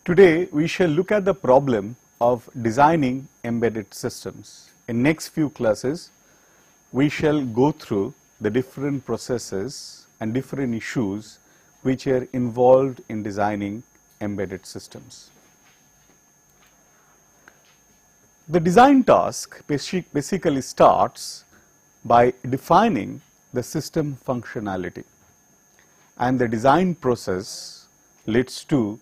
Today we shall look at the problem of designing embedded systems. In next few classes we shall go through the different processes and different issues which are involved in designing embedded systems. The design task basically starts by defining the system functionality, and the design process leads to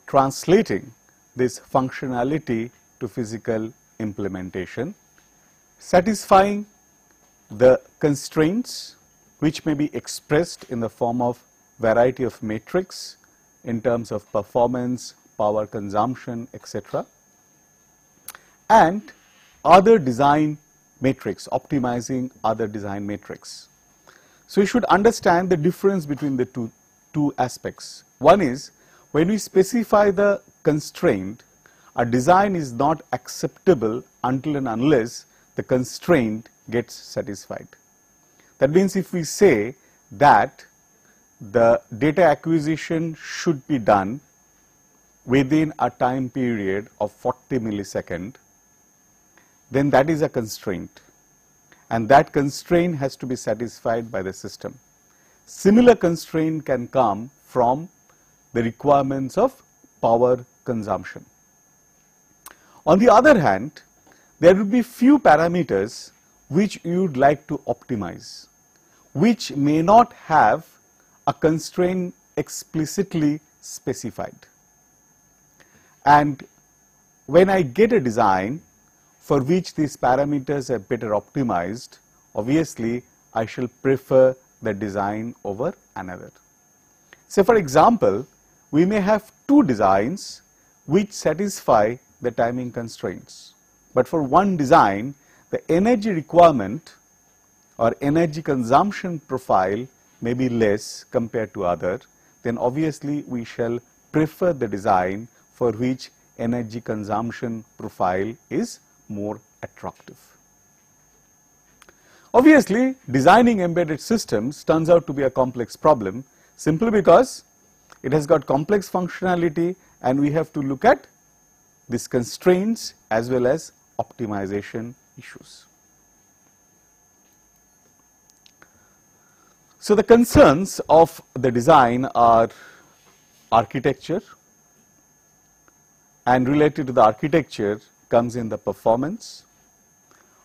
translating this functionality to physical implementation, satisfying the constraints which may be expressed in the form of variety of metrics in terms of performance, power consumption, etc., and other design metrics, optimizing other design metrics. So you should understand the difference between the two aspects. One is, when we specify the constraint, a design is not acceptable until and unless the constraint gets satisfied. That means if we say that the data acquisition should be done within a time period of 40 milliseconds, then that is a constraint, and that constraint has to be satisfied by the system. Similar constraint can come from the requirements of power consumption. On the other hand, there will be few parameters which you would like to optimize, which may not have a constraint explicitly specified. And when I get a design for which these parameters are better optimized, obviously I shall prefer the design over another. So for example, we may have two designs which satisfy the timing constraints, but for one design the energy requirement or energy consumption profile may be less compared to other, then obviously we shall prefer the design for which energy consumption profile is more attractive. Obviously, designing embedded systems turns out to be a complex problem simply because it has got complex functionality and we have to look at these constraints as well as optimization issues. So the concerns of the design are architecture, and related to the architecture comes in the performance.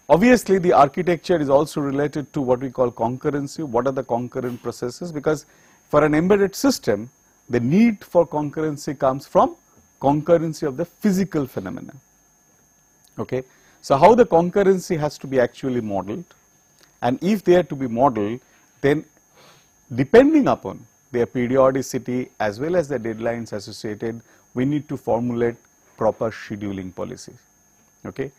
Obviously, the architecture is also related to what we call concurrency. What are the concurrent processes? Because for an embedded system, the need for concurrency comes from concurrency of the physical phenomena. Okay. So how the concurrency has to be actually modeled, and if they are to be modeled, then depending upon their periodicity as well as the deadlines associated, we need to formulate proper scheduling policy. Okay.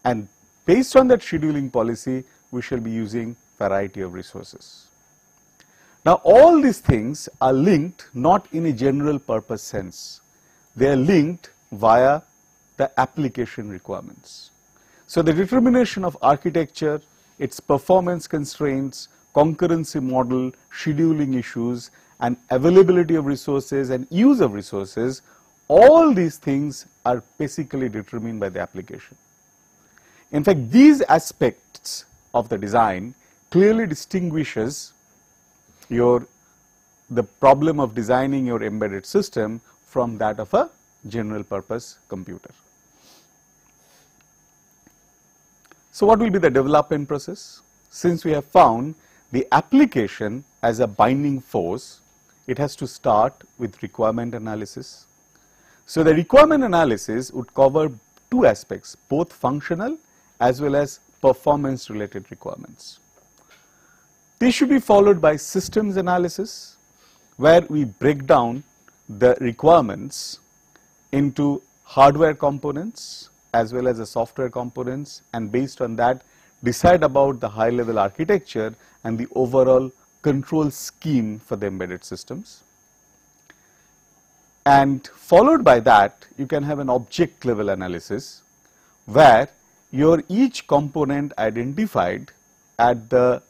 And based on that scheduling policy, we shall be using variety of resources. Now all these things are linked not in a general purpose sense, they are linked via the application requirements. So the determination of architecture, its performance constraints, concurrency model, scheduling issues, and availability of resources and use of resources, all these things are basically determined by the application. In fact, these aspects of the design clearly distinguishes the problem of designing your embedded system from that of a general purpose computer. So what will be the development process? Since we have found the application as a binding force, it has to start with requirement analysis. So the requirement analysis would cover two aspects, both functional as well as performance related requirements. This should be followed by systems analysis, where we break down the requirements into hardware components as well as the software components, and based on that decide about the high level architecture and the overall control scheme for the embedded systems. And followed by that, you can have an object level analysis where your each component identified at the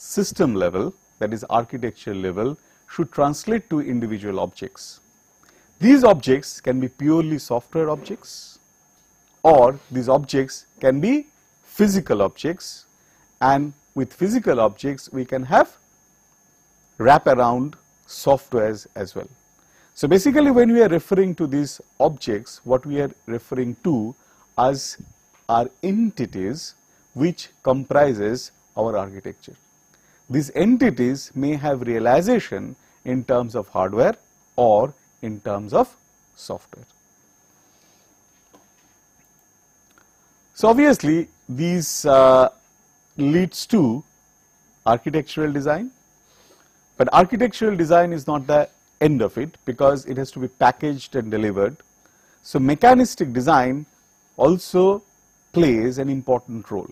system level, that is architecture level, should translate to individual objects. These objects can be purely software objects, or these objects can be physical objects, and with physical objects we can have wraparound softwares as well. So basically, when we are referring to these objects, what we are referring to as are entities which comprises our architecture. These entities may have realization in terms of hardware or in terms of software. So obviously, these leads to architectural design, but architectural design is not the end of it, because it has to be packaged and delivered. So mechanistic design also plays an important role,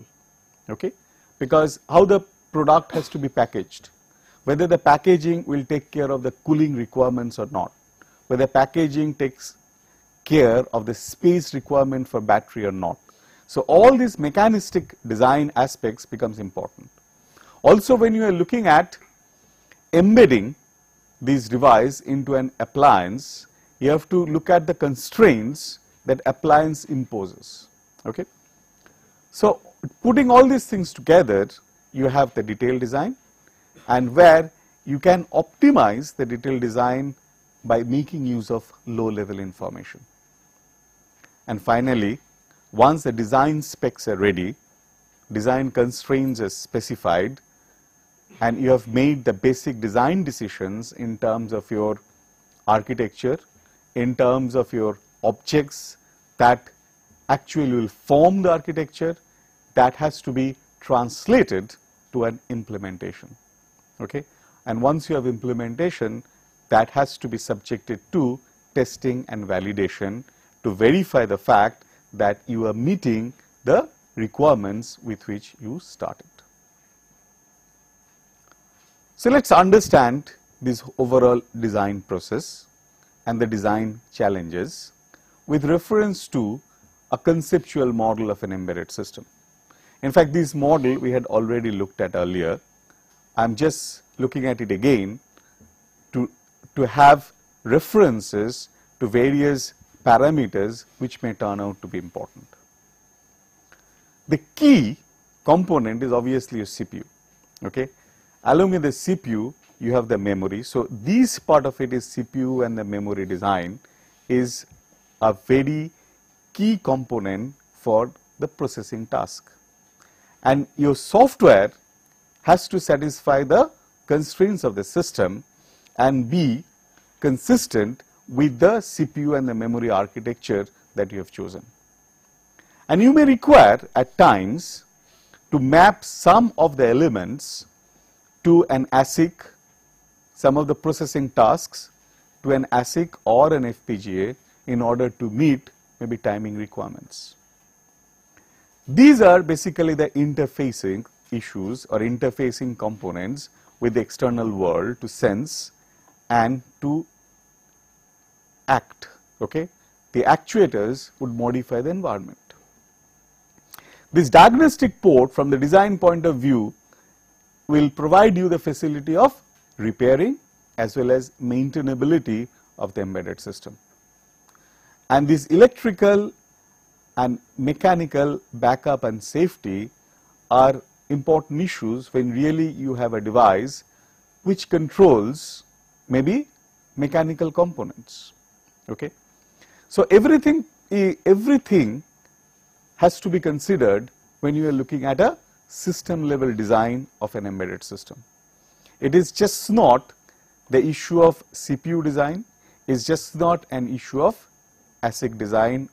okay, because how the product has to be packaged, whether the packaging will take care of the cooling requirements or not, whether packaging takes care of the space requirement for battery or not. So all these mechanistic design aspects becomes important. Also, when you are looking at embedding these device into an appliance, you have to look at the constraints that appliance imposes, okay. So putting all these things together, you have the detailed design, and where you can optimize the detailed design by making use of low level information. And finally, once the design specs are ready, design constraints are specified, and you have made the basic design decisions in terms of your architecture, in terms of your objects that actually will form the architecture, that has to be translated to an implementation, okay. And once you have implementation, that has to be subjected to testing and validation to verify the fact that you are meeting the requirements with which you started. So let's understand this overall design process and the design challenges with reference to a conceptual model of an embedded system. In fact, this model we had already looked at earlier. I am just looking at it again to have references to various parameters which may turn out to be important. The key component is obviously a CPU, okay. Along with the CPU, you have the memory. So this part of it is CPU, and the memory design is a very key component for the processing task. And your software has to satisfy the constraints of the system and be consistent with the CPU and the memory architecture that you have chosen. And you may require at times to map some of the elements to an ASIC, some of the processing tasks to an ASIC or an FPGA in order to meet maybe timing requirements. These are basically the interfacing issues or interfacing components with the external world to sense and to act, okay. The actuators would modify the environment. This diagnostic port from the design point of view will provide you the facility of repairing as well as maintainability of the embedded system. And these electrical and mechanical backup and safety are important issues when really you have a device which controls maybe mechanical components, okay. So everything has to be considered when you are looking at a system level design of an embedded system. It is just not the issue of CPU design, it's just not an issue of ASIC design,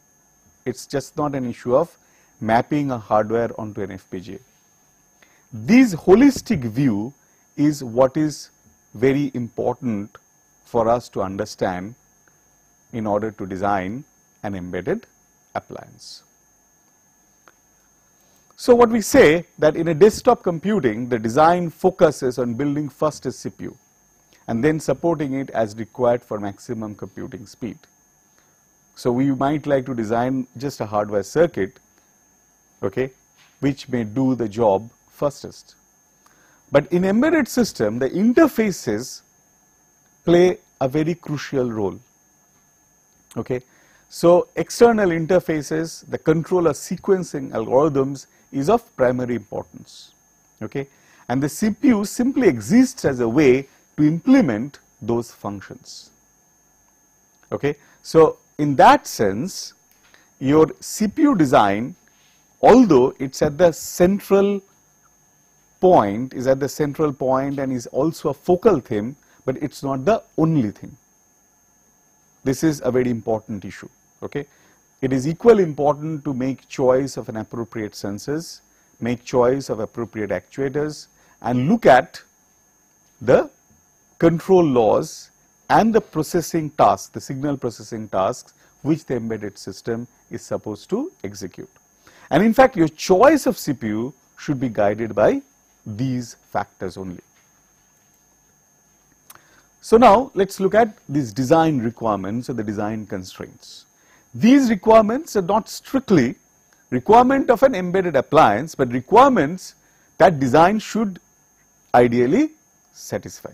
it's just not an issue of mapping a hardware onto an FPGA. This holistic view is what is very important for us to understand in order to design an embedded appliance. So what we say that in a desktop computing, the design focuses on building first a CPU and then supporting it as required for maximum computing speed. So we might like to design just a hardware circuit, okay, which may do the job fastest. But in embedded system, the interfaces play a very crucial role. Okay. So, external interfaces, the controller sequencing algorithms is of primary importance. Okay. And the CPU simply exists as a way to implement those functions. Okay. So, in that sense, your CPU design, although it is at the central point, and is also a focal theme, but it is not the only thing. This is a very important issue. Okay. It is equally important to make choice of an appropriate sensors, make choice of appropriate actuators, and look at the control laws and the processing tasks, the signal processing tasks which the embedded system is supposed to execute. And in fact, your choice of CPU should be guided by these factors only. So now let us look at these design requirements or the design constraints. These requirements are not strictly requirement of an embedded appliance, but requirements that design should ideally satisfy.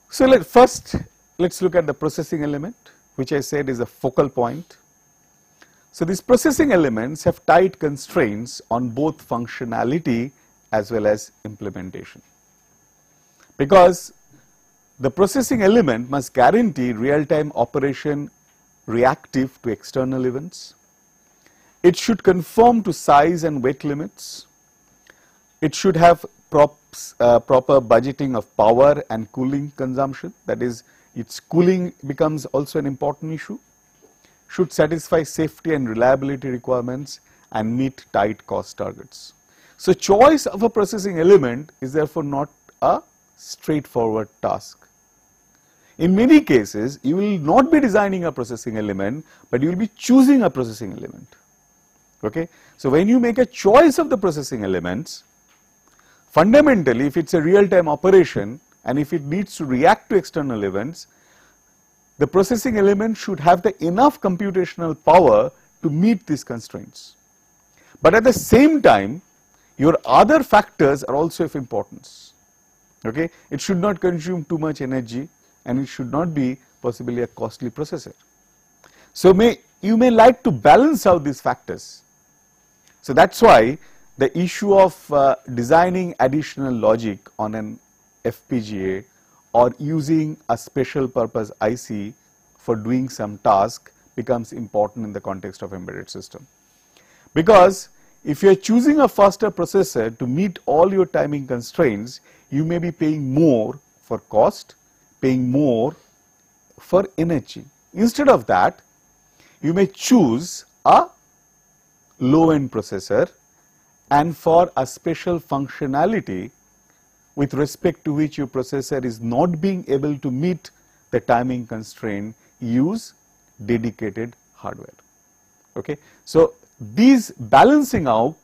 So first let us look at the processing element, which I said is a focal point. So these processing elements have tight constraints on both functionality as well as implementation, because the processing element must guarantee real-time operation reactive to external events. It should conform to size and weight limits. It should have proper budgeting of power and cooling consumption, that is, its cooling becomes also an important issue. Should satisfy safety and reliability requirements and meet tight cost targets. So choice of a processing element is therefore not a straightforward task. In many cases, you will not be designing a processing element, but you will be choosing a processing element. Okay? So when you make a choice of the processing elements, fundamentally if it is a real-time operation and if it needs to react to external events, the processing element should have the enough computational power to meet these constraints. But at the same time, your other factors are also of importance. Okay? It should not consume too much energy and it should not be possibly a costly processor. So you may like to balance out these factors. So that is why the issue of designing additional logic on an FPGA or using a special purpose IC for doing some task becomes important in the context of embedded system. Because if you are choosing a faster processor to meet all your timing constraints, you may be paying more for cost, paying more for energy. Instead of that, you may choose a low-end processor and for a special functionality with respect to which your processor is not being able to meet the timing constraint, use dedicated hardware. Okay? So these balancing out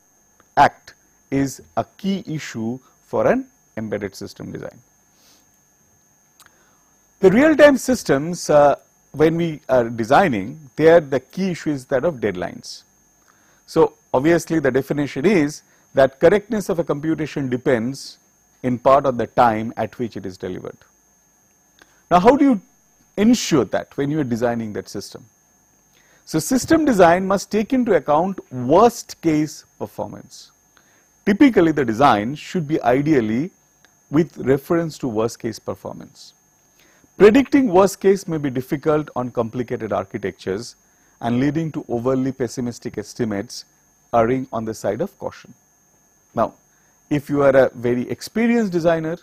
act is a key issue for an embedded system design. The real-time systems, when we are designing, there the key issue is that of deadlines. So obviously the definition is that correctness of a computation depends in part on the time at which it is delivered. Now how do you ensure that when you are designing that system? So system design must take into account worst case performance. Typically the design should be ideally with reference to worst case performance. Predicting worst case may be difficult on complicated architectures and leading to overly pessimistic estimates erring on the side of caution. Now if you are a very experienced designer,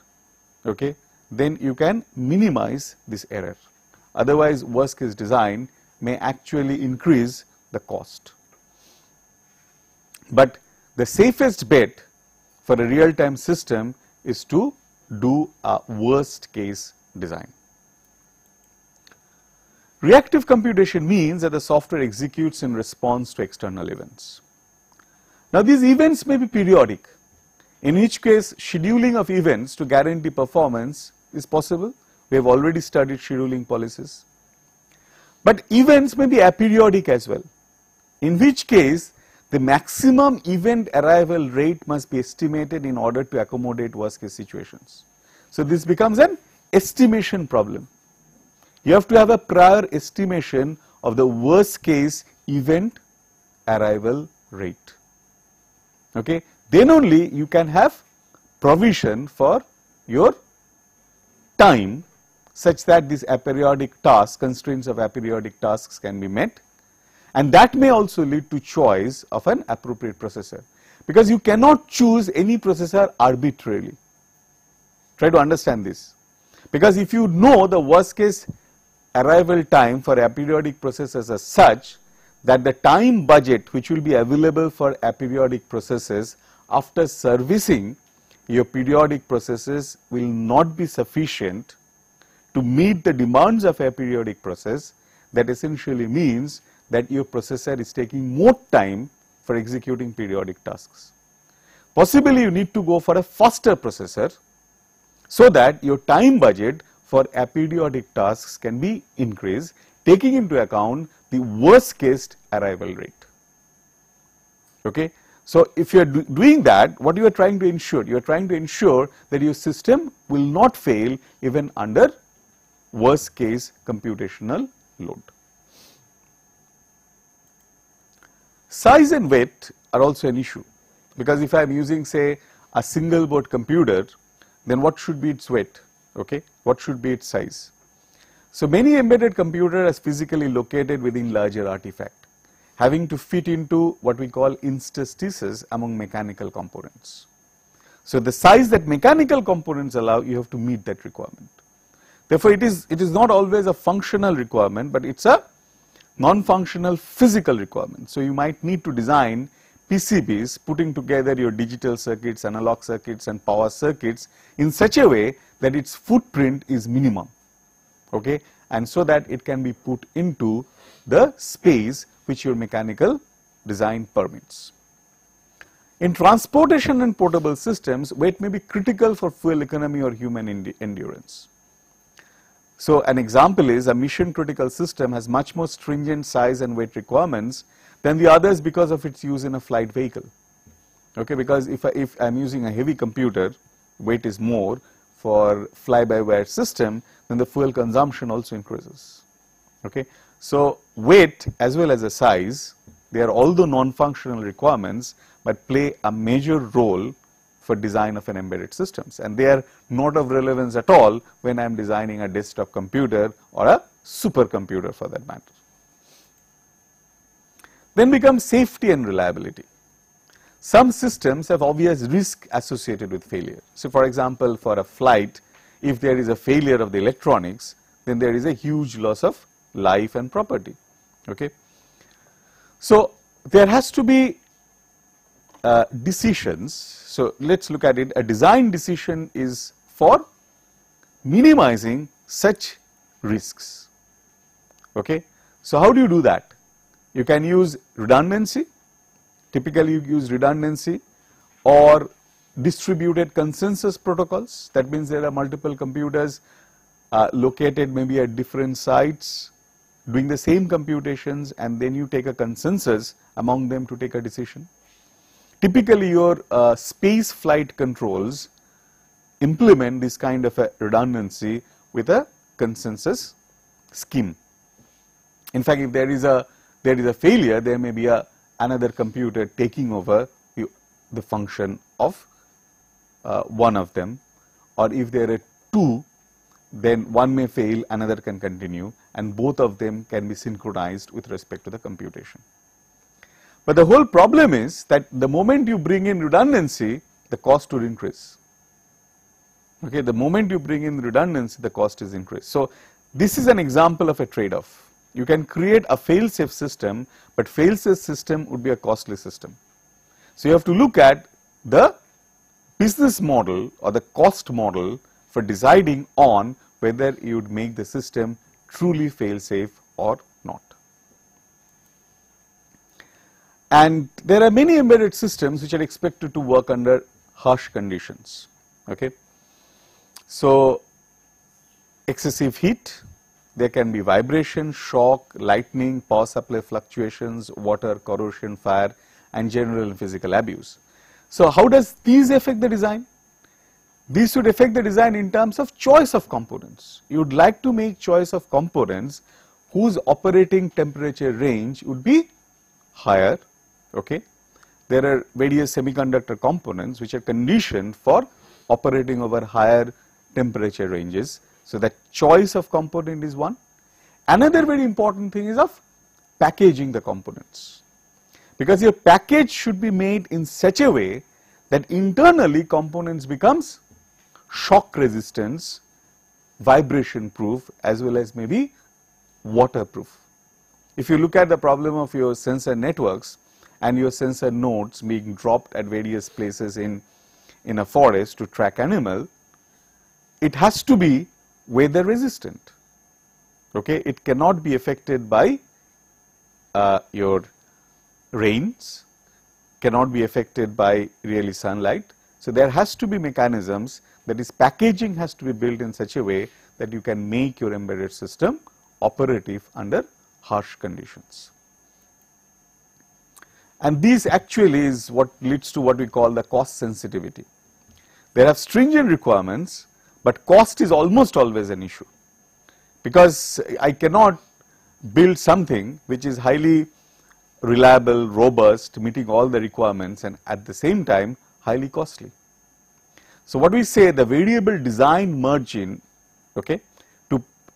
okay, then you can minimize this error. Otherwise worst case design may actually increase the cost. But the safest bet for a real-time system is to do a worst case design. Reactive computation means that the software executes in response to external events. Now these events may be periodic. In each case, scheduling of events to guarantee performance is possible. We have already studied scheduling policies. But events may be aperiodic as well, in which case the maximum event arrival rate must be estimated in order to accommodate worst case situations. So this becomes an estimation problem. You have to have a prior estimation of the worst case event arrival rate. Okay? Then only you can have provision for your time such that these aperiodic tasks, constraints of aperiodic tasks can be met, and that may also lead to choice of an appropriate processor, because you cannot choose any processor arbitrarily. Try to understand this, because if you know the worst case arrival time for aperiodic processors as such that the time budget which will be available for aperiodic processes after servicing your periodic processes will not be sufficient to meet the demands of a periodic process, that essentially means that your processor is taking more time for executing periodic tasks. Possibly you need to go for a faster processor so that your time budget for aperiodic tasks can be increased, taking into account the worst case arrival rate. Okay? So, if you are doing that, what you are trying to ensure? You are trying to ensure that your system will not fail even under worst case computational load. Size and weight are also an issue, because if I am using, say, a single board computer, then what should be its weight? Okay? What should be its size? So, many embedded computers are physically located within larger artifact, having to fit into what we call interstices among mechanical components. So, the size that mechanical components allow, you have to meet that requirement. Therefore, it is not always a functional requirement, but it is a non-functional physical requirement. So, you might need to design PCBs putting together your digital circuits, analog circuits and power circuits in such a way that its footprint is minimum, okay, and so that it can be put into the space which your mechanical design permits. In transportation and portable systems, weight may be critical for fuel economy or human endurance. So, an example is a mission critical system has much more stringent size and weight requirements than the others because of its use in a flight vehicle. Okay, because if I am using a heavy computer, weight is more for fly-by-wire system, then the fuel consumption also increases. Okay. So, weight as well as the size, they are although non-functional requirements, but play a major role for design of an embedded systems, and they are not of relevance at all when I am designing a desktop computer or a supercomputer for that matter. Then becomes safety and reliability. Some systems have obvious risk associated with failure. So, for example, for a flight, if there is a failure of the electronics, then there is a huge loss of life and property. Okay. So, there has to be decisions. So, let us look at it. A design decision is for minimizing such risks. Okay. So, how do you do that? You can use redundancy. Typically, you use redundancy or distributed consensus protocols. That means there are multiple computers located maybe at different sites doing the same computations, and then you take a consensus among them to take a decision. Typically, your space flight controls implement this kind of a redundancy with a consensus scheme. In fact, if there is a failure, there may be another computer taking over the function of one of them, or if there are two, then one may fail, another can continue, and both of them can be synchronized with respect to the computation. But the whole problem is that the moment you bring in redundancy, the cost would increase. Okay, the moment you bring in redundancy, the cost is increased. So, this is an example of a trade-off. You can create a fail-safe system, but fail-safe system would be a costly system. So, you have to look at the business model or the cost model for deciding on whether you would make the system truly fail-safe or not. And there are many embedded systems which are expected to work under harsh conditions. Okay. So, excessive heat, there can be vibration, shock, lightning, power supply fluctuations, water, corrosion, fire, and general and physical abuse. So, how does these affect the design? These should affect the design in terms of choice of components. You would like to make choice of components whose operating temperature range would be higher. Okay. There are various semiconductor components which are conditioned for operating over higher temperature ranges. So, that choice of component is one. Another very important thing is of packaging the components, because your package should be made in such a way that internally components becomes shock resistance, vibration proof, as well as maybe waterproof. If you look at the problem of your sensor networks and your sensor nodes being dropped at various places in a forest to track animal, it has to be weather resistant. Okay, it cannot be affected by your rains, cannot be affected by really sunlight. So, there has to be mechanisms, that is, packaging has to be built in such a way that you can make your embedded system operative under harsh conditions. And this actually is what leads to what we call the cost sensitivity. There are stringent requirements, but cost is almost always an issue, because I cannot build something which is highly reliable, robust, meeting all the requirements, and at the same time highly costly. So, what we say, the variable design margin, okay,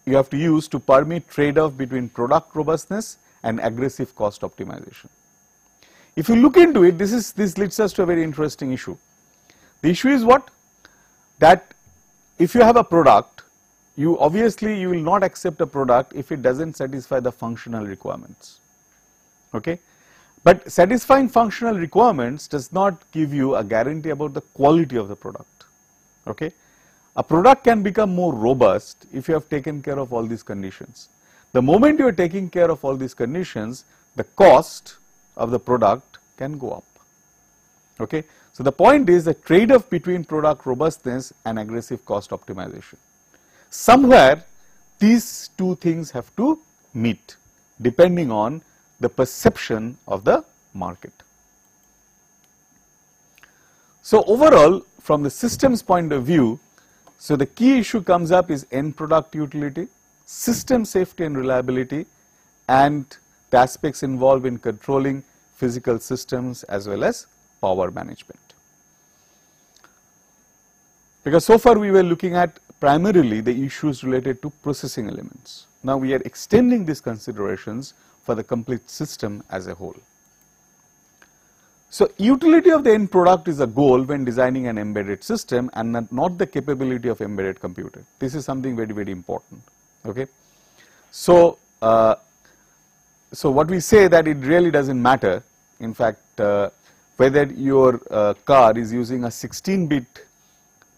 you have to use to permit trade-off between product robustness and aggressive cost optimization. If you look into it, this leads us to a very interesting issue. The issue is what? That if you have a product, you will not accept a product if it does not satisfy the functional requirements. Okay? But satisfying functional requirements does not give you a guarantee about the quality of the product. Okay? A product can become more robust if you have taken care of all these conditions. The moment you are taking care of all these conditions, the cost of the product can go up. Okay? So, the point is the trade-off between product robustness and aggressive cost optimization. Somewhere these two things have to meet depending on the perception of the market. So, overall, from the systems point of view, so the key issue comes up is end product utility, system safety and reliability, and the aspects involved in controlling physical systems as well as power management. Because so far we were looking at primarily the issues related to processing elements. Now we are extending these considerations for the complete system as a whole. So, utility of the end product is a goal when designing an embedded system, and not the capability of embedded computer. This is something very, very important. Okay. So, what we say that it really does not matter, in fact, whether your car is using a 16-bit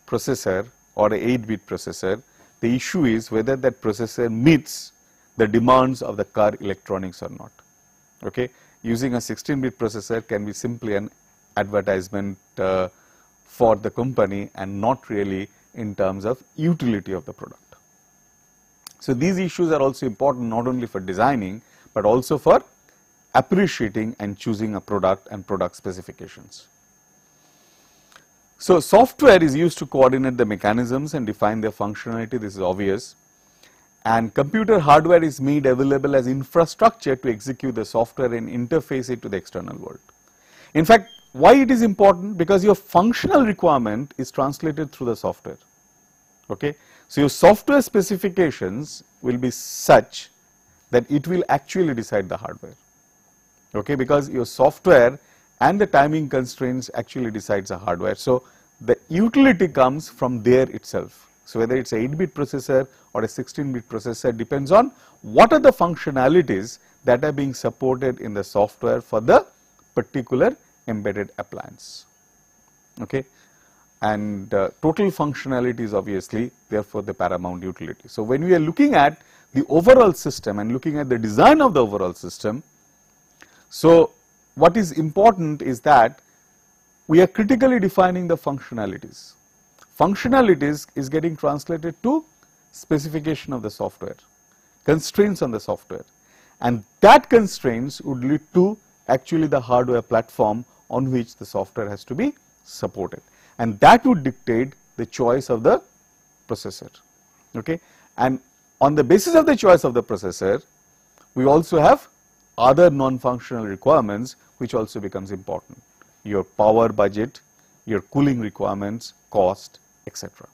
processor or a 8-bit processor, the issue is whether that processor meets the demands of the car electronics or not. Okay. Using a 16-bit processor can be simply an advertisement for the company and not really in terms of utility of the product. So, these issues are also important not only for designing, but also for appreciating and choosing a product and product specifications. So, software is used to coordinate the mechanisms and define their functionality, this is obvious, and computer hardware is made available as infrastructure to execute the software and interface it to the external world. In fact, why it is important? Because your functional requirement is translated through the software. Okay? So, your software specifications will be such that it will actually decide the hardware, okay? Because your software and the timing constraints actually decides the hardware. So, the utility comes from there itself. So, whether it is a 8-bit processor or a 16-bit processor depends on what are the functionalities that are being supported in the software for the particular embedded appliance. Okay? And total functionality is obviously therefore the paramount utility. So, when we are looking at the overall system and looking at the design of the overall system, so what is important is that we are critically defining the functionalities. Functionalities is getting translated to specification of the software, constraints on the software, and that constraints would lead to actually the hardware platform on which the software has to be supported, and that would dictate the choice of the processor. Okay? And on the basis of the choice of the processor, we also have other non-functional requirements which also becomes important. Your power budget, your cooling requirements, cost, etc.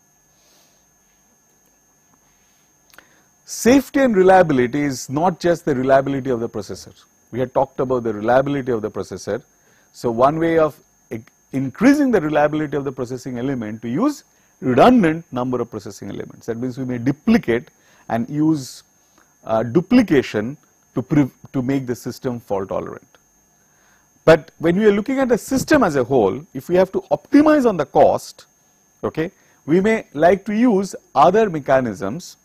Safety and reliability is not just the reliability of the processor. We had talked about the reliability of the processor. So one way of increasing the reliability of the processing element to use redundant number of processing elements. That means we may duplicate and use duplication to make the system fault tolerant. But when we are looking at the system as a whole, if we have to optimize on the cost, okay, we may like to use other mechanisms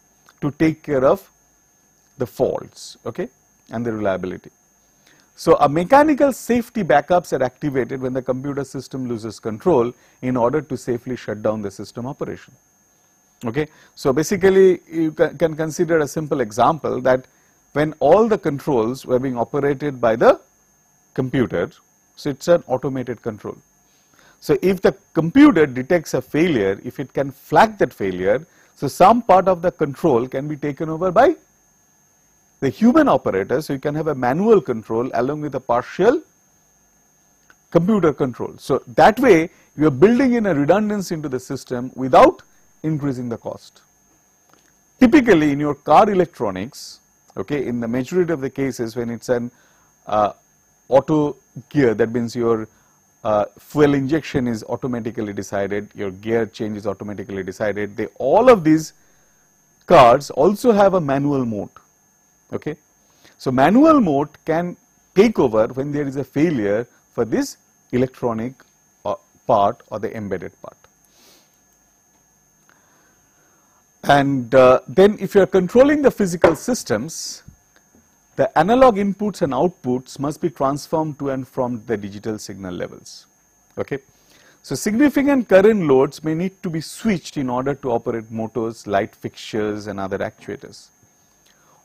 to take care of the faults, okay, and the reliability. So a mechanical safety backups are activated when the computer system loses control in order to safely shut down the system operation. Okay. So basically you can consider a simple example that when all the controls were being operated by the computer, so it's an automated control. So if the computer detects a failure, if it can flag that failure, so some part of the control can be taken over by the human operator. So you can have a manual control along with a partial computer control. So that way you are building in a redundancy into the system without increasing the cost. Typically in your car electronics, okay, in the majority of the cases when it's an auto gear, that means your fuel injection is automatically decided, your gear change is automatically decided. All of these cars also have a manual mode. Okay. So manual mode can take over when there is a failure for this electronic part or the embedded part. And then if you are controlling the physical systems, the analog inputs and outputs must be transformed to and from the digital signal levels. Okay. So significant current loads may need to be switched in order to operate motors, light fixtures and other actuators.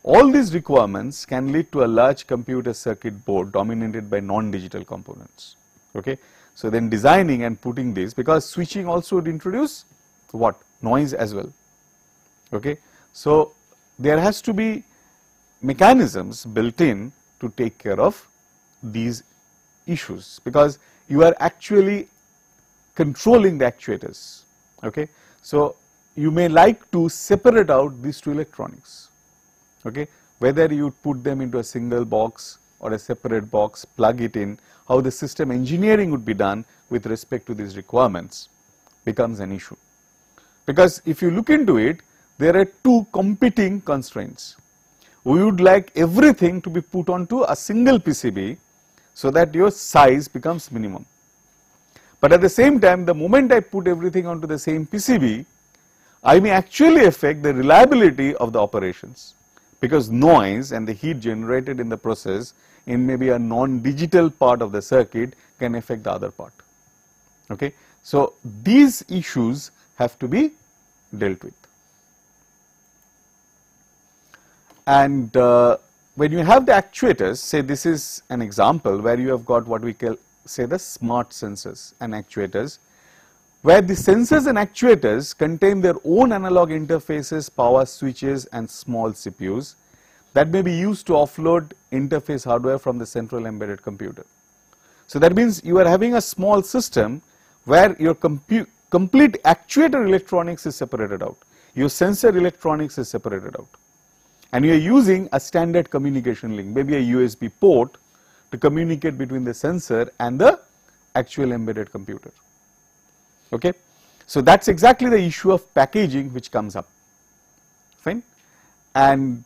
All these requirements can lead to a large computer circuit board dominated by non-digital components. Okay. So then designing and putting this, because switching also would introduce what? Noise as well. Okay. So there has to be mechanisms built in to take care of these issues, because you are actually controlling the actuators. Okay. So you may like to separate out these two electronics. Okay. Whether you put them into a single box or a separate box, plug it in, how the system engineering would be done with respect to these requirements becomes an issue. Because if you look into it, there are two competing constraints. We would like everything to be put onto a single PCB so that your size becomes minimum. But at the same time, the moment I put everything onto the same PCB, I may actually affect the reliability of the operations, because noise and the heat generated in the process in maybe a non-digital part of the circuit can affect the other part. Okay. So these issues have to be dealt with. And when you have the actuators, say this is an example where you have got what we call, say, the smart sensors and actuators, where the sensors and actuators contain their own analog interfaces, power switches and small CPUs that may be used to offload interface hardware from the central embedded computer. So that means you are having a small system where your complete actuator electronics is separated out, your sensor electronics is separated out, and you are using a standard communication link, maybe a USB port, to communicate between the sensor and the actual embedded computer. Okay. So that's exactly the issue of packaging which comes up. Fine. And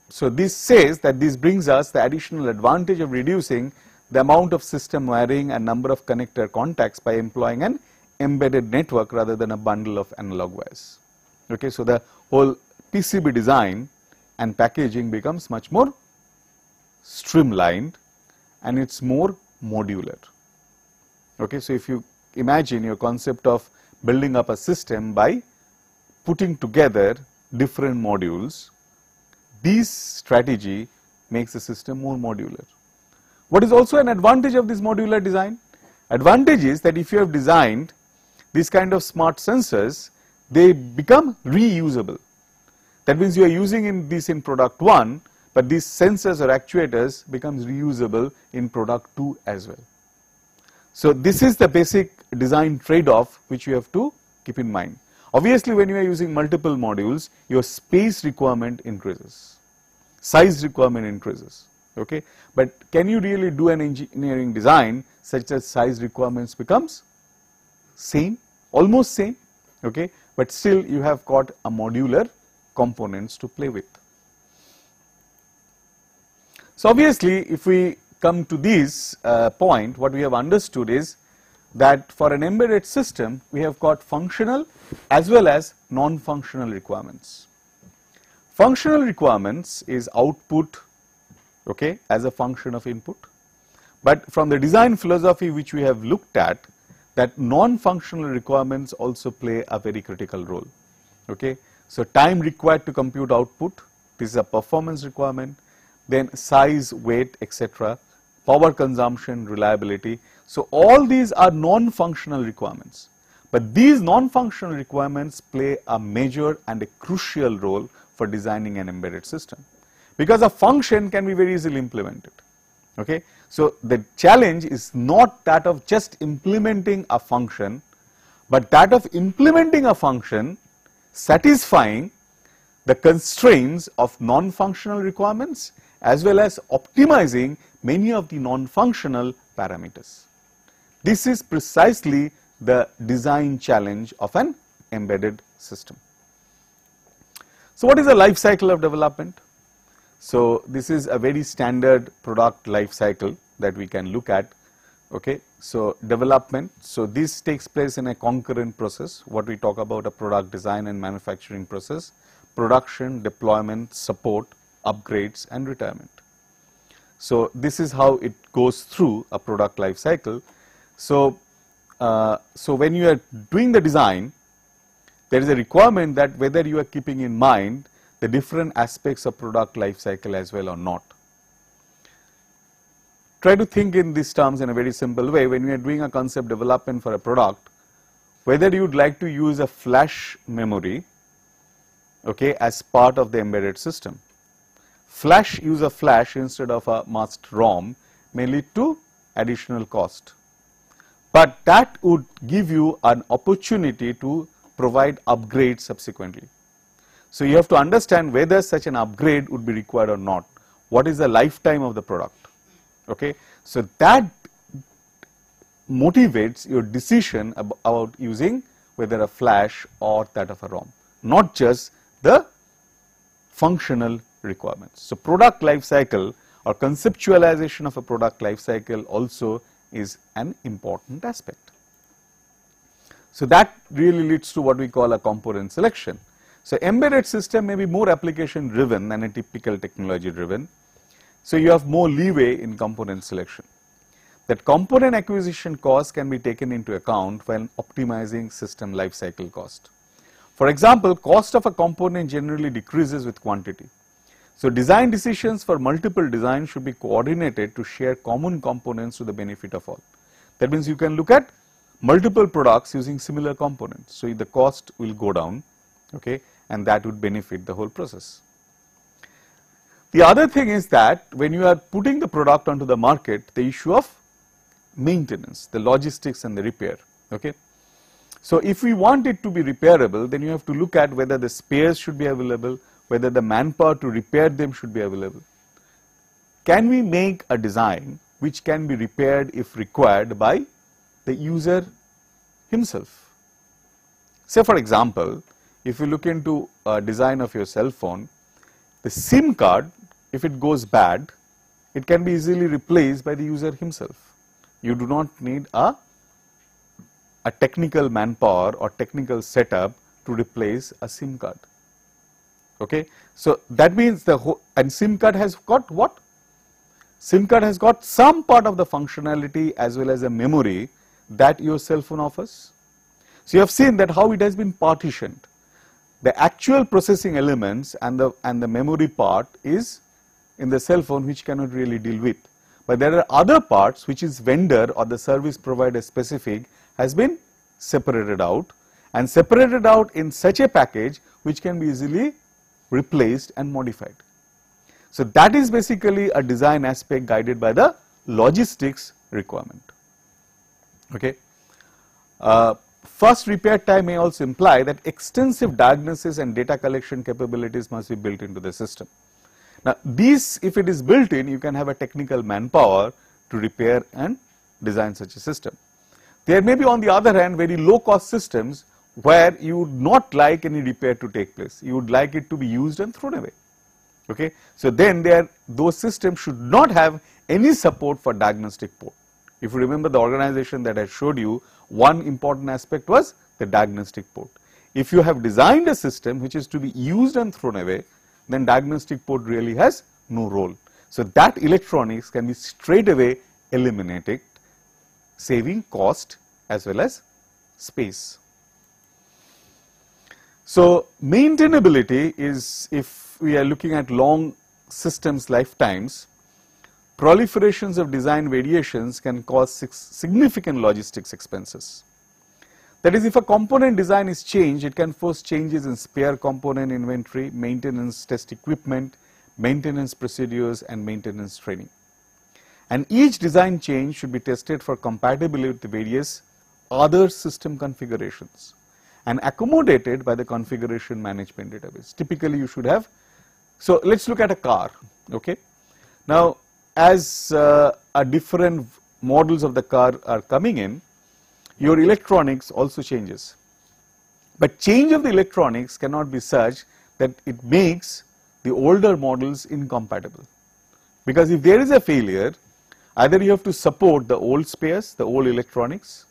so this says that this brings us the additional advantage of reducing the amount of system wiring and number of connector contacts by employing an embedded network rather than a bundle of analog wires. Okay. So the whole PCB design and packaging becomes much more streamlined and it's more modular. Okay. So if you imagine your concept of building up a system by putting together different modules, this strategy makes the system more modular. What is also an advantage of this modular design? Advantage is that if you have designed these kind of smart sensors, they become reusable. That means you are using this in product 1, but these sensors or actuators becomes reusable in product 2 as well. So this is the basic design trade-off which you have to keep in mind. Obviously, when you are using multiple modules, your space requirement increases, size requirement increases, okay. But can you really do an engineering design such that size requirements becomes same, almost same, okay, but still you have got a modular components to play with. So obviously, if we come to this point, what we have understood is that for an embedded system, we have got functional as well as non-functional requirements. Functional requirements is output, okay, as a function of input. But from the design philosophy which we have looked at, that non-functional requirements also play a very critical role, okay. So time required to compute output, this is a performance requirement, then size, weight, etc., power consumption, reliability. So all these are non-functional requirements, but these non-functional requirements play a major and a crucial role for designing an embedded system, because a function can be very easily implemented, okay. So the challenge is not that of just implementing a function, but that of implementing a function satisfying the constraints of non-functional requirements as well as optimizing many of the non-functional parameters. This is precisely the design challenge of an embedded system. So what is the life cycle of development? So this is a very standard product life cycle that we can look at, okay. So development, so this takes place in a concurrent process, what we talk about a product design and manufacturing process, production, deployment, support, upgrades and retirement. So this is how it goes through a product life cycle. So, so when you are doing the design, there is a requirement that whether you are keeping in mind the different aspects of product life cycle as well or not. Try to think in these terms in a very simple way. When you are doing a concept development for a product, whether you would like to use a flash memory, okay, as part of the embedded system. Use a flash instead of a must ROM may lead to additional cost, but that would give you an opportunity to provide upgrades subsequently. So you have to understand whether such an upgrade would be required or not. What is the lifetime of the product? Okay, so that motivates your decision about using whether a flash or that of a ROM, not just the functional requirements. So product life cycle or conceptualization of a product life cycle also is an important aspect. So that really leads to what we call a component selection. So embedded system may be more application driven than a typical technology driven. So you have more leeway in component selection. That component acquisition cost can be taken into account when optimizing system life cycle cost. For example, cost of a component generally decreases with quantity. So design decisions for multiple designs should be coordinated to share common components to the benefit of all. That means you can look at multiple products using similar components. So the cost will go down, okay, and that would benefit the whole process. The other thing is that when you are putting the product onto the market, the issue of maintenance, the logistics and the repair, okay. So if we want it to be repairable, then you have to look at whether the spares should be available, whether the manpower to repair them should be available. Can we make a design which can be repaired if required by the user himself? Say for example, if you look into a design of your cell phone, the SIM card, if it goes bad, it can be easily replaced by the user himself. You do not need a technical manpower or technical setup to replace a SIM card. Okay. So that means the whole, and SIM card has got what? SIM card has got some part of the functionality as well as a memory that your cell phone offers. So you have seen that how it has been partitioned. The actual processing elements and the memory part is in the cell phone which cannot really deal with. But there are other parts which is vendor or the service provider specific has been separated out, and separated out in such a package which can be easily replaced and modified. So that is basically a design aspect guided by the logistics requirement. Okay. First repair time may also imply that extensive diagnosis and data collection capabilities must be built into the system. Now these, if it is built in, you can have a technical manpower to repair and design such a system. There may be, on the other hand, very low cost systems where you would not like any repair to take place. You would like it to be used and thrown away. Okay. So then those systems should not have any support for diagnostic port. If you remember the organization that I showed you, one important aspect was the diagnostic port. If you have designed a system which is to be used and thrown away, then diagnostic port really has no role. So that electronics can be straight away eliminated, saving cost as well as space. So maintainability is, if we are looking at long systems lifetimes, proliferations of design variations can cause significant logistics expenses. That is, if a component design is changed, it can force changes in spare component inventory, maintenance test equipment, maintenance procedures and maintenance training. And each design change should be tested for compatibility with the various other system configurations and accommodated by the configuration management database. Typically you should have, so let us look at a car. Okay. Now as different models of the car are coming in, your electronics also changes. But change of the electronics cannot be such that it makes the older models incompatible. Because if there is a failure, either you have to support the old spares, the old electronics,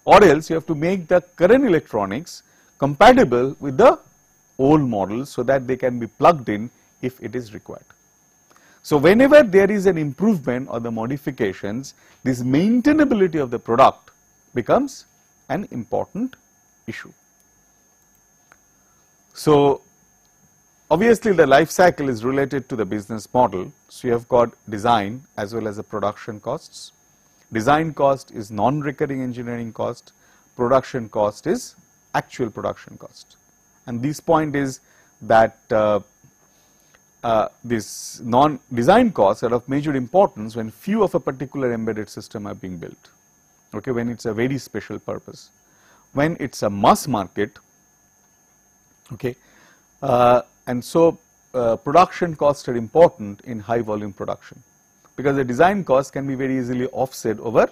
or else you have to make the current electronics compatible with the old models so that they can be plugged in if it is required. So whenever there is an improvement or the modifications, this maintainability of the product becomes an important issue. So obviously the life cycle is related to the business model. So you have got design as well as the production costs. Design cost is non-recurring engineering cost, production cost is actual production cost. And this point is that this non-design costs are of major importance when few of a particular embedded system are being built. Okay, when it's a very special purpose. When it's a mass market, okay, and so production costs are important in high volume production, because the design cost can be very easily offset over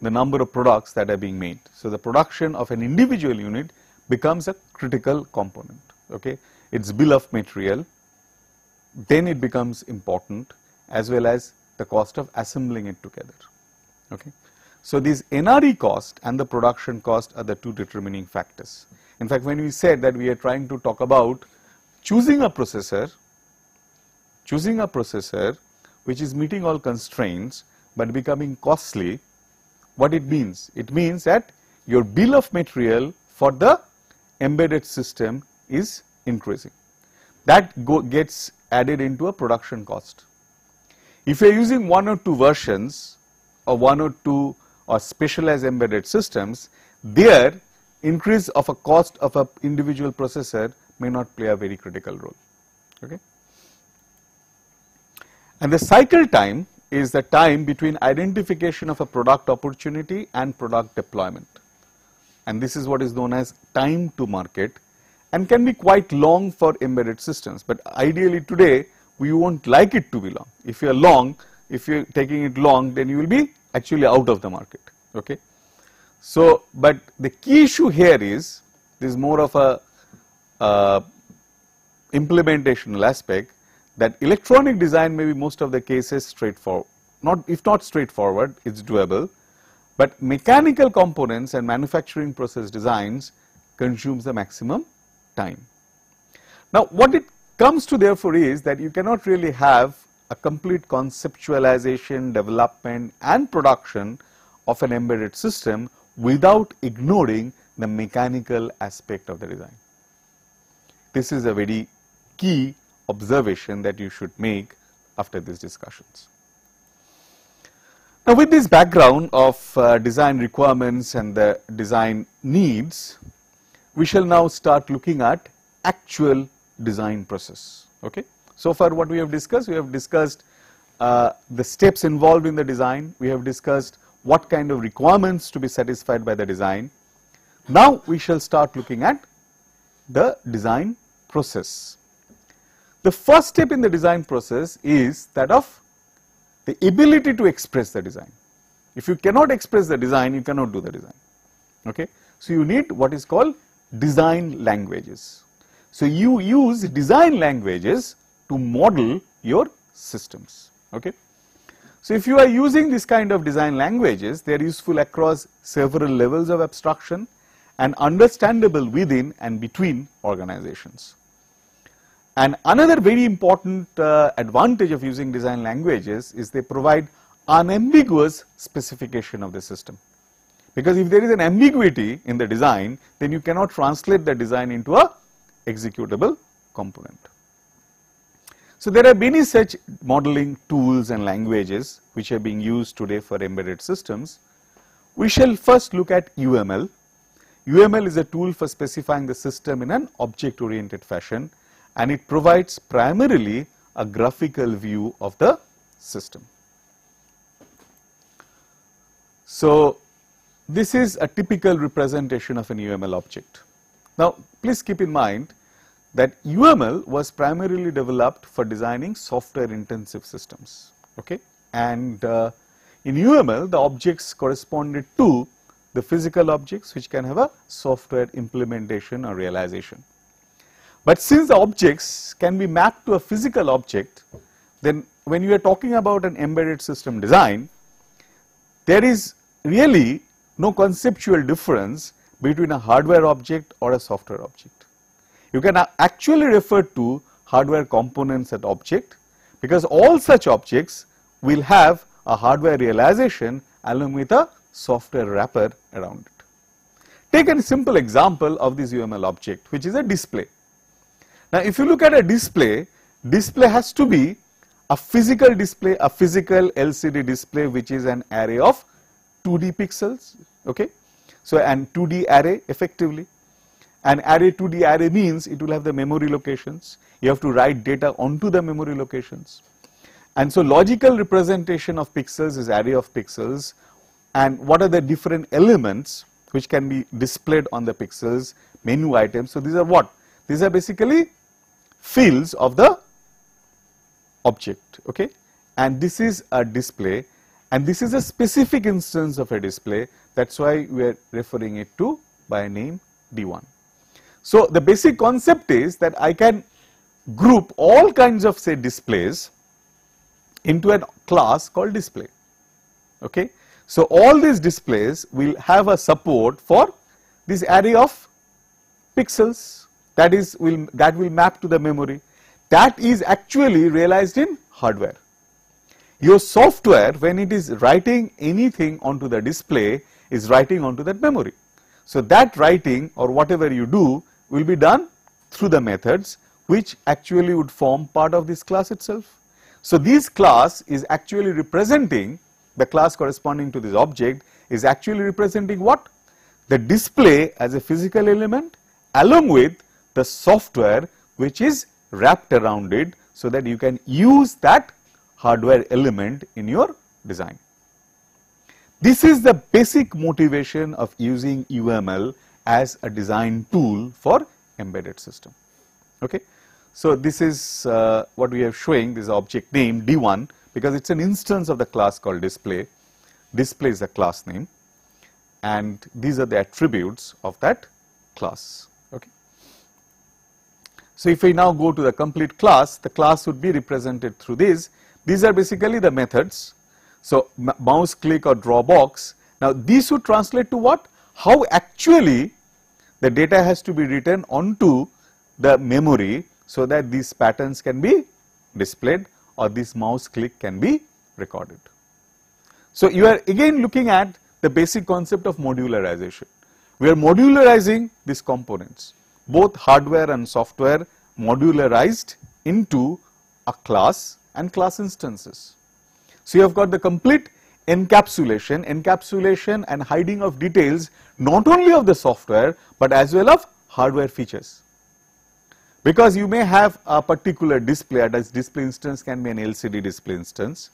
the number of products that are being made. So the production of an individual unit becomes a critical component. Okay, its bill of material, then it becomes important, as well as the cost of assembling it together. Okay. So these NRE cost and the production cost are the two determining factors. In fact, when we said that we are trying to talk about choosing a processor which is meeting all constraints but becoming costly, what it means? It means that your bill of material for the embedded system is increasing. That gets added into a production cost. If you are using one or two versions or one or two or specialized embedded systems, their increase of a cost of an individual processor may not play a very critical role. Okay. And the cycle time is the time between identification of a product opportunity and product deployment. And this is what is known as time to market, and can be quite long for embedded systems. But ideally today, we won't like it to be long. If you are taking it long, then you will be actually out of the market. Okay. So, but the key issue here is, this is more of a implementational aspect, that electronic design may be most of the cases straightforward, if not straightforward, it's doable, but mechanical components and manufacturing process designs consumes the maximum time. Now what it comes to therefore is that you cannot really have a complete conceptualization, development and production of an embedded system without ignoring the mechanical aspect of the design. This is a very key observation that you should make after these discussions. Now, with this background of design requirements and the design needs, we shall now start looking at actual design process. Okay. So far what we have discussed the steps involved in the design, we have discussed what kind of requirements to be satisfied by the design. Now we shall start looking at the design process. The first step in the design process is that of the ability to express the design. If you cannot express the design, you cannot do the design. Okay. So you need what is called design languages. So you use design languages to model your systems. Okay. So if you are using this kind of design languages, they are useful across several levels of abstraction and understandable within and between organizations. And another very important advantage of using design languages is they provide unambiguous specification of the system. Because if there is an ambiguity in the design, then you cannot translate the design into a executable component. So there are many such modeling tools and languages which are being used today for embedded systems. We shall first look at UML. UML is a tool for specifying the system in an object oriented fashion, and it provides primarily a graphical view of the system. So this is a typical representation of an UML object. Now please keep in mind that UML was primarily developed for designing software intensive systems. Okay. And in UML the objects corresponded to the physical objects which can have a software implementation or realization. But since the objects can be mapped to a physical object, then when you are talking about an embedded system design, there is really no conceptual difference between a hardware object or a software object. You can actually refer to hardware components as object, because all such objects will have a hardware realization along with a software wrapper around it. Take a simple example of this UML object, which is a display. Now if you look at a display, display has to be a physical display, a physical LCD display which is an array of 2D pixels. Okay. So and 2D array effectively. An array 2D array means it will have the memory locations. You have to write data onto the memory locations. And so logical representation of pixels is array of pixels, and what are the different elements which can be displayed on the pixels, menu items. So these are what? These are basically fields of the object. Okay. And this is a display, and this is a specific instance of a display. That's why we are referring it to by a name D1. So the basic concept is that I can group all kinds of say displays into a class called display. Okay. So all these displays will have a support for this array of pixels that will map to the memory. That is actually realized in hardware. Your software, when it is writing anything onto the display, is writing onto that memory. So that writing or whatever you do will be done through the methods which actually would form part of this class itself. So this class is actually representing, the class corresponding to this object is actually representing what? The display as a physical element along with the software which is wrapped around it, so that you can use that hardware element in your design. This is the basic motivation of using UML as a design tool for embedded system. Okay. So this is what we are showing, this object name D1, because it's an instance of the class called display. Display is the class name, and these are the attributes of that class. Okay. So if we now go to the complete class, the class would be represented through these. These are basically the methods. So mouse click or draw box. Now these would translate to what? How actually the data has to be written onto the memory so that these patterns can be displayed or this mouse click can be recorded. So you are again looking at the basic concept of modularization. We are modularizing these components, both hardware and software modularized into a class and class instances. So you have got the complete encapsulation and hiding of details not only of the software but as well of hardware features. Because you may have a particular display, a display instance can be an LCD display instance,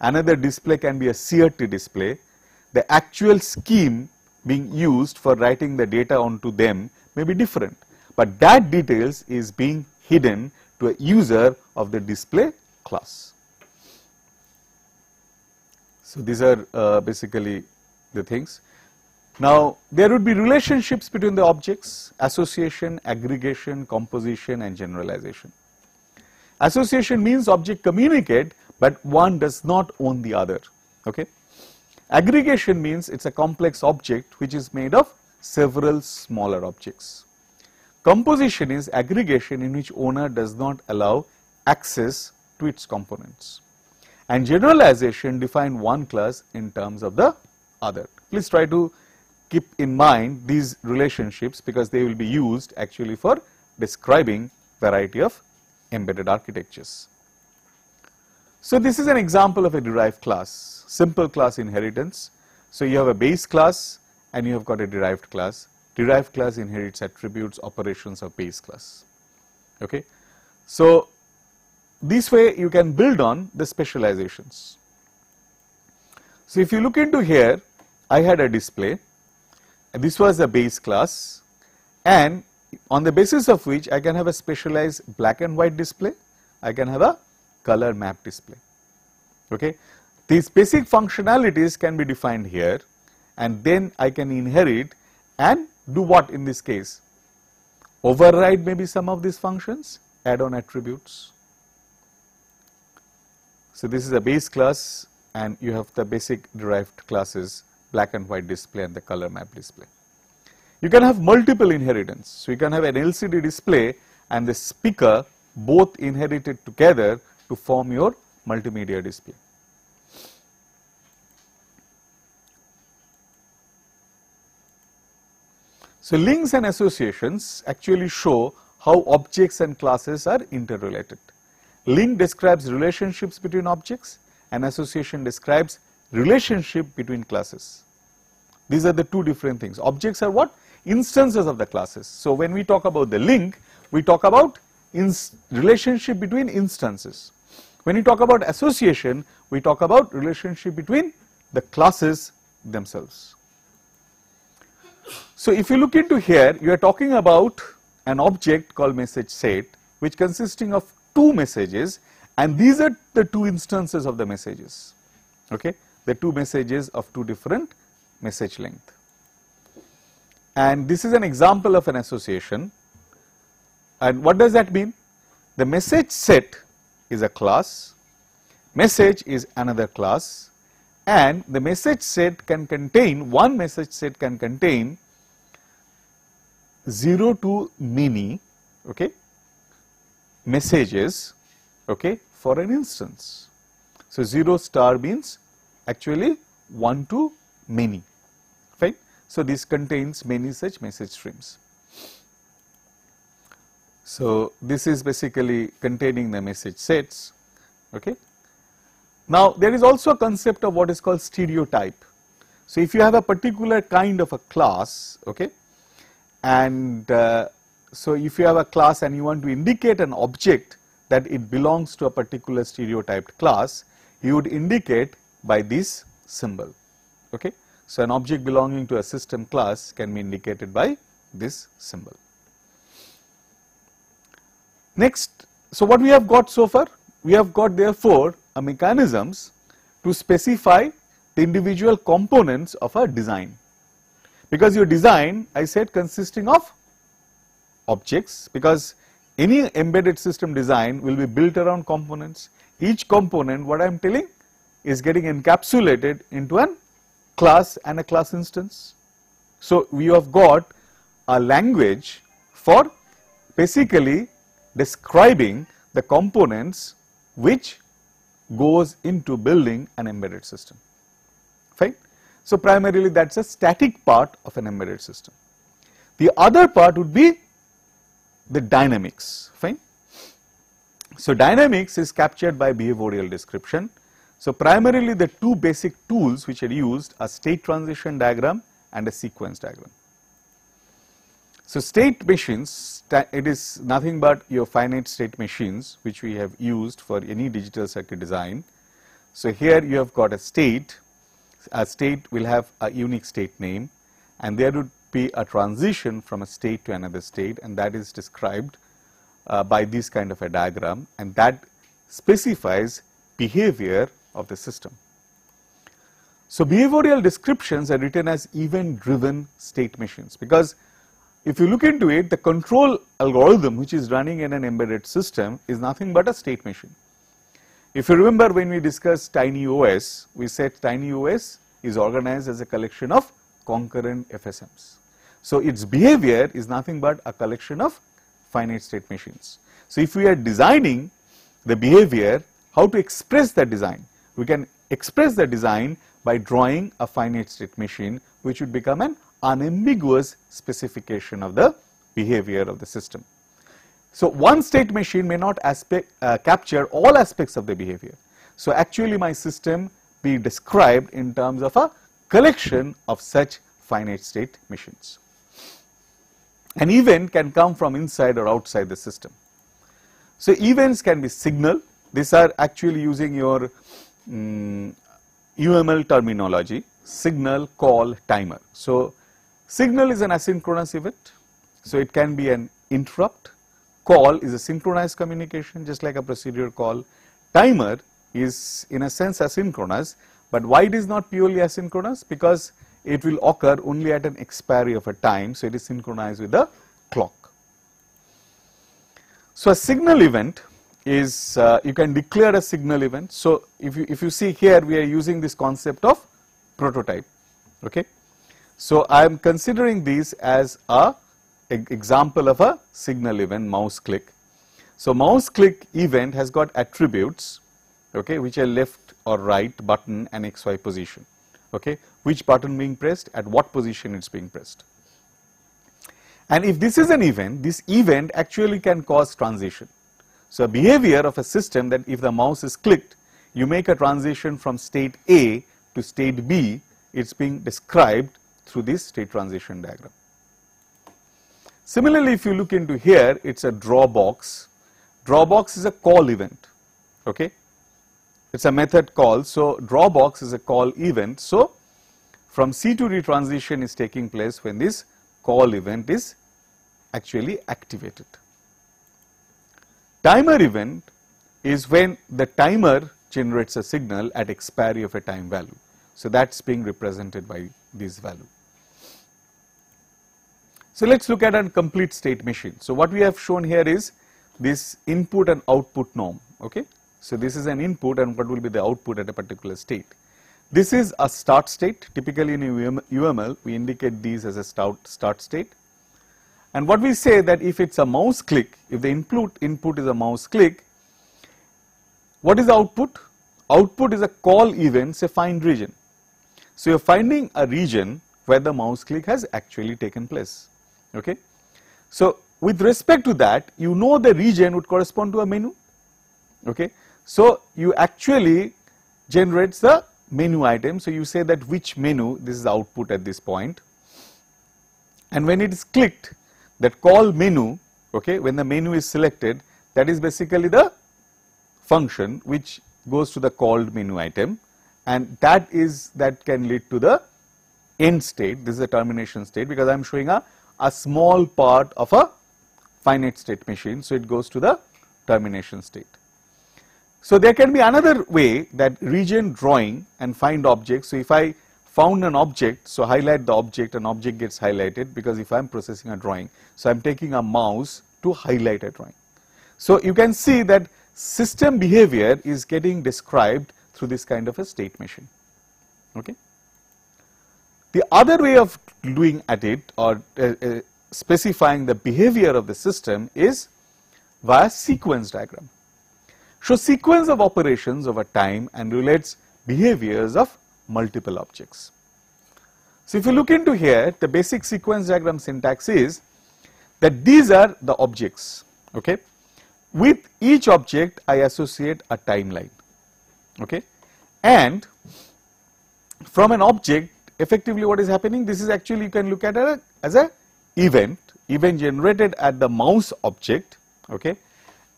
another display can be a CRT display, the actual scheme being used for writing the data onto them may be different, but that details is being hidden to a user of the display class. So, these are basically the things. Now, there would be relationships between the objects, association, aggregation, composition and generalization. Association means object communicate, but one does not own the other. Okay? Aggregation means it is a complex object which is made of several smaller objects. Composition is aggregation in which owner does not allow access to its components. And generalization define one class in terms of the other. Please try to keep in mind these relationships because they will be used actually for describing variety of embedded architectures. So, this is an example of a derived class, simple class inheritance. So, you have a base class and you have got a derived class. Derived class inherits attributes, operations of base class. Okay. So, this way you can build on the specializations. So, if you look into here, I had a display, this was a base class, and on the basis of which I can have a specialized black and white display, I can have a color map display. Okay. These basic functionalities can be defined here, and then I can inherit and do what in this case? Override maybe some of these functions, add on attributes. So, this is a base class and you have the basic derived classes, black and white display and the color map display. You can have multiple inheritance. So, you can have an LCD display and the speaker both inherited together to form your multimedia display. So, links and associations actually show how objects and classes are interrelated. Link describes relationships between objects and association describes relationship between classes. These are the two different things. Objects are what? Instances of the classes. So, when we talk about the link, we talk about relationship between instances. When we talk about association, we talk about relationship between the classes themselves. So, if you look into here, you are talking about an object called message set, which consisting of two messages, and these are the two instances of the messages. Okay, the two messages of two different message length. And this is an example of an association. And what does that mean? The message set is a class, message is another class, and the message set can contain, one message set can contain 0 to many, okay, messages, okay, for an instance. So, 0 star means actually 1 to many, right. So, this contains many such message streams. So, this is basically containing the message sets, okay. Now, there is also a concept of what is called stereotype. So, if you have a particular kind of a class, okay, and so if you have a class and you want to indicate an object that it belongs to a particular stereotyped class, you would indicate by this symbol, okay. So, an object belonging to a system class can be indicated by this symbol. Next, so what we have got so far? We have got therefore a mechanisms to specify the individual components of a design, because your design, I said, consisting of objects, because any embedded system design will be built around components. Each component, what I am telling, is getting encapsulated into an class and a class instance. So, we have got a language for basically describing the components which goes into building an embedded system, fine. So, primarily that is a static part of an embedded system. The other part would be the dynamics, fine. So, dynamics is captured by behavioral description. So primarily the two basic tools which are used are state transition diagram and a sequence diagram. So state machines, it is nothing but your finite state machines which we have used for any digital circuit design. So here you have got a state will have a unique state name, and there would be a transition from a state to another state, and that is described by this kind of a diagram, and that specifies behavior of the system. So behavioral descriptions are written as event driven state machines, because if you look into it, the control algorithm which is running in an embedded system is nothing but a state machine. If you remember, when we discussed TinyOS, we said TinyOS is organized as a collection of concurrent FSMs. So its behavior is nothing but a collection of finite state machines. So if we are designing the behavior, how to express the design? We can express the design by drawing a finite state machine, which would become an unambiguous specification of the behavior of the system. So one state machine may not capture all aspects of the behavior. So actually my system be described in terms of a collection of such finite state machines. An event can come from inside or outside the system. So events can be signal. These are actually using your UML terminology: signal, call, timer. So signal is an asynchronous event. So it can be an interrupt. Call is a synchronized communication, just like a procedure call. Timer is in a sense asynchronous, but why it is not purely asynchronous? Because it will occur only at an expiry of a time, so it is synchronized with the clock. So a signal event is, you can declare a signal event. So if you see here, we are using this concept of prototype. Okay. So I am considering these as a example of a signal event, mouse click. So mouse click event has got attributes, okay, which are left or right button and XY position. Okay, which button being pressed, at what position it's being pressed. And if this is an event, this event actually can cause transition. So a behavior of a system, that if the mouse is clicked, you make a transition from state A to state B, it's being described through this state transition diagram. Similarly, if you look into here, it's a draw box. Draw box is a call event. Okay, it's a method call. So draw box is a call event. So from C to D transition is taking place when this call event is actually activated. Timer event is when the timer generates a signal at expiry of a time value. So that's being represented by this value. So let's look at a complete state machine. So what we have shown here is this input and output norm. Okay, so this is an input, and what will be the output at a particular state. This is a start state. Typically in UML, we indicate these as a start state. And what we say that if it's a mouse click, if the input is a mouse click, what is the output? Output is a call event, say find region. So you're finding a region where the mouse click has actually taken place. Okay. So with respect to that, you know the region would correspond to a menu. Okay. So you actually generates the menu item. So you say that which menu, this is the output at this point. And when it is clicked, that call menu, okay, when the menu is selected, that is basically the function which goes to the called menu item, and that can lead to the end state. This is a termination state, because I am showing a small part of a finite state machine. So it goes to the termination state. So there can be another way, that region drawing and find objects. So if I found an object, so highlight the object, an object gets highlighted, because if I am processing a drawing, so I am taking a mouse to highlight a drawing. So you can see that system behavior is getting described through this kind of a state machine. Okay. The other way of doing at it, or specifying the behavior of the system, is via sequence diagram. Shows sequence of operations over time and relates behaviors of multiple objects. So if you look into here, the basic sequence diagram syntax is that these are the objects. Okay. With each object I associate a timeline. Okay. And from an object, effectively what is happening, this is actually you can look at it as a event generated at the mouse object, okay,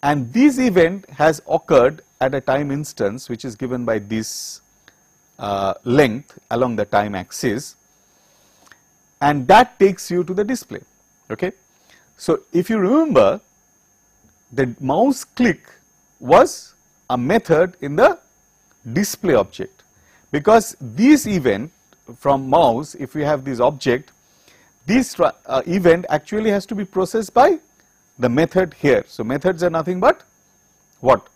and this event has occurred at a time instance which is given by this length along the time axis, and that takes you to the display, okay. So if you remember, the mouse click was a method in the display object, because this event from mouse, if we have this object, this event actually has to be processed by the method here. So methods are nothing but what?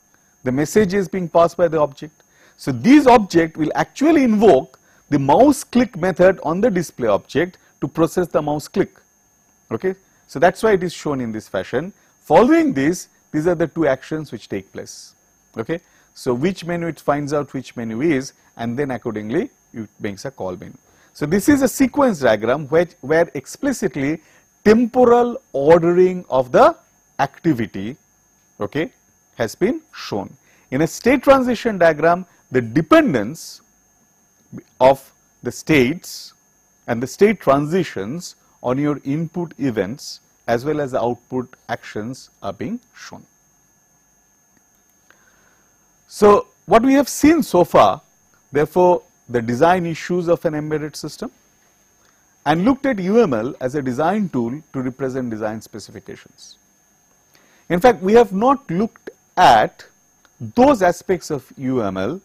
The message is being passed by the object. So this object will actually invoke the mouse click method on the display object to process the mouse click, okay. So that's why it is shown in this fashion. Following this, these are the two actions which take place, okay. So which menu it finds out which menu is, and then accordingly it makes a call menu. So this is a sequence diagram where explicitly temporal ordering of the activity, okay, has been shown. In a state transition diagram, the dependence of the states and the state transitions on your input events as well as the output actions are being shown. So what we have seen so far, therefore, the design issues of an embedded system, and looked at UML as a design tool to represent design specifications. In fact, we have not looked at those aspects of UML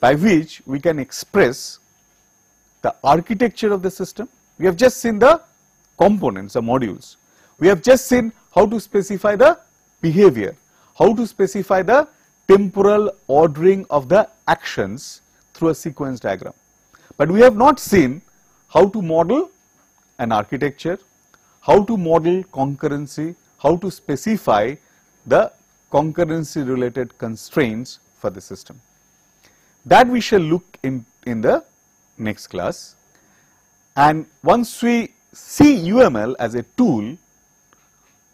by which we can express the architecture of the system. We have just seen the components, the modules. We have just seen how to specify the behavior, how to specify the temporal ordering of the actions through a sequence diagram. But we have not seen how to model an architecture, how to model concurrency, how to specify the concurrency related constraints for the system. That we shall look in the next class. And once we see UML as a tool,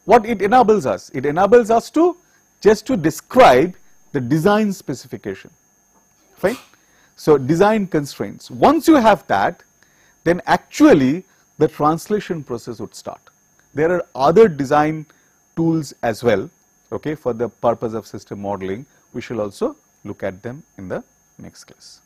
what it enables us? It enables us to just to describe the design specification, fine. So design constraints. Once you have that, then actually the translation process would start. There are other design tools as well, okay, for the purpose of system modeling. We shall also look at them in the next class.